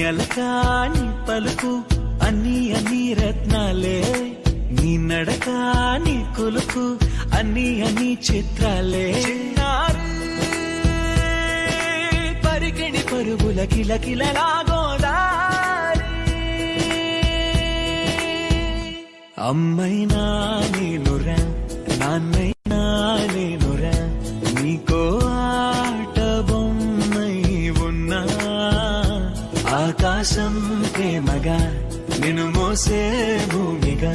అలకా నీ పలుకు అన్ని అన్ని రత్నాలే, నీ నడక నీ కొలుకు అన్ని అన్ని చిత్రాలే. పరికిణి పరుగుల కిలకిలలాగోదారి, అమ్మైనా నేనురా నాన్నైనా నేనురా, నీకో ఆట బొమ్మై ఉన్నా. ఆకాశం ప్రేమగా నిన్ను మోసే భూమిగా